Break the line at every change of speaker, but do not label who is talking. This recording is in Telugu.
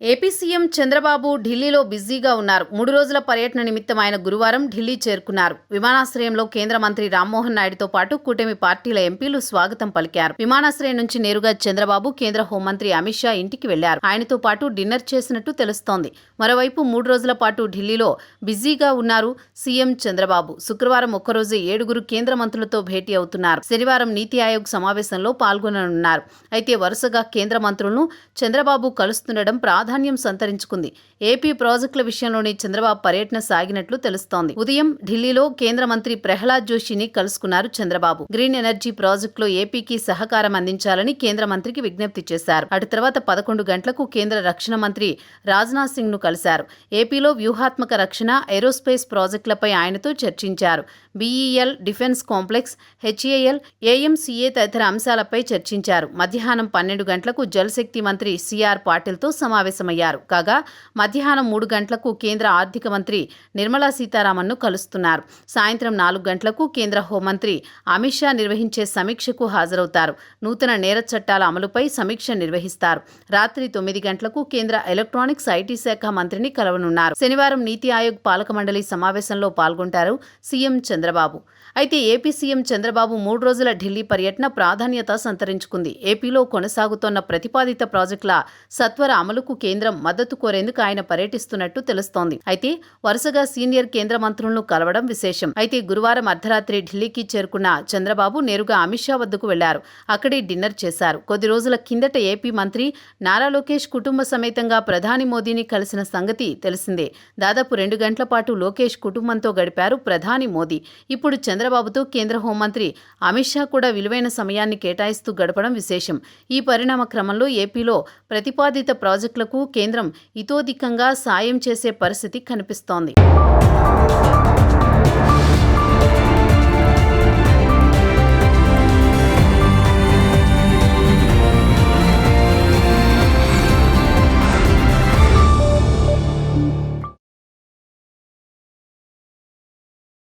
ఏపీ సీఎం చంద్రబాబు ఢిల్లీలో బిజీగా ఉన్నారు. 3 రోజుల పర్యటన నిమిత్తం ఆయన గురువారం ఢిల్లీ చేరుకున్నారు. విమానాశ్రయంలో కేంద్ర మంత్రి రామ్మోహన్ నాయుడుతో పాటు కూటమి పార్టీల ఎంపీలు స్వాగతం పలికారు. విమానాశ్రయం నుంచి నేరుగా చంద్రబాబు కేంద్ర హోంమంత్రి అమిత్ షా ఇంటికి వెళ్లారు. ఆయనతో పాటు డిన్నర్ చేసినట్టు తెలుస్తోంది. మరోవైపు 3 రోజుల పాటు ఢిల్లీలో బిజీగా ఉన్నారు సీఎం చంద్రబాబు. శుక్రవారం ఒక్కరోజే 7 కేంద్ర మంత్రులతో భేటీ అవుతున్నారు. శనివారం నీతి ఆయోగ్ సమావేశంలో పాల్గొననున్నారు. అయితే వరుసగా కేంద్ర మంత్రులను చంద్రబాబు కలుస్తుండడం ప్రాధాన్యం సంతరించుకుంది. ఏపీ ప్రాజెక్టుల విషయంలోని చంద్రబాబు పర్యటన సాగినట్లు తెలుస్తోంది. ఉదయం ఢిల్లీలో కేంద్ర మంత్రి ప్రహ్లాద్ జోషిని కలుసుకున్నారు చంద్రబాబు. గ్రీన్ ఎనర్జీ ప్రాజెక్టులో ఏపీకి సహకారం అందించాలని కేంద్ర మంత్రికి విజ్ఞప్తి చేశారు. అటు తర్వాత 11 గంటలకు కేంద్ర రక్షణ మంత్రి రాజ్నాథ్ సింగ్ ను కలిశారు. ఏపీలో వ్యూహాత్మక రక్షణ, ఏరోస్పేస్ ప్రాజెక్టులపై ఆయనతో చర్చించారు. BEL defence complex, HAL, AMCA తదితర అంశాలపై చర్చించారు. మధ్యాహ్నం 12 గంటలకు జలశక్తి మంత్రి సిఆర్ పాటిల్తో సమావేశమయ్యారు. కాగా మధ్యాహ్నం 3 గంటలకు కేంద్ర ఆర్థిక మంత్రి నిర్మలా సీతారామన్ను కలుస్తున్నారు. సాయంత్రం 4 గంటలకు కేంద్ర హోంమంత్రి అమిత్ షా నిర్వహించే సమీక్షకు హాజరవుతారు. నూతన నేర చట్టాల అమలుపై సమీక్ష నిర్వహిస్తారు. రాత్రి 9 గంటలకు కేంద్ర ఎలక్ట్రానిక్స్, ఐటీ శాఖ మంత్రిని కలవనున్నారు. శనివారం నీతి ఆయోగ్ పాలక మండలి సమావేశంలో పాల్గొంటారు సీఎం చంద్రబాబు. అయితే ఏపీ సీఎం చంద్రబాబు 3 రోజుల ఢిల్లీ పర్యటన ప్రాధాన్యత సంతరించుకుంది. ఏపీలో కొనసాగుతోన్న ప్రతిపాదిత ప్రాజెక్టుల సత్వర అమలుకు కేంద్రం మద్దతు కోరేందుకు ఆయన పర్యటిస్తున్నట్టు తెలుస్తోంది. అయితే వరుసగా సీనియర్ కేంద్ర మంత్రులను కలవడం విశేషం. అయితే గురువారం అర్ధరాత్రి ఢిల్లీకి చేరుకున్న చంద్రబాబు నేరుగా అమిత్ షా వద్దకు వెళ్లారు. అక్కడే డిన్నర్ చేశారు. కొద్ది రోజుల కిందట ఏపీ మంత్రి నారా లోకేష్ కుటుంబ సమేతంగా ప్రధాని మోదీని కలిసిన సంగతి తెలిసిందే. దాదాపు 2 గంటల పాటు లోకేష్ కుటుంబంతో గడిపారు ప్రధాని మోదీ. ఇప్పుడు చంద్రబాబుతో కేంద్ర హోంమంత్రి అమిత్ షా కూడా విలువైన సమయాన్ని కేటాయిస్తూ గడపడం విశేషం. ఈ పరిణామ క్రమంలో ఏపీలో ప్రతిపాదిత ప్రాజెక్టులకు కేంద్రం ఇతోధికంగా సాయం చేసే పరిస్థితి కనిపిస్తోంది.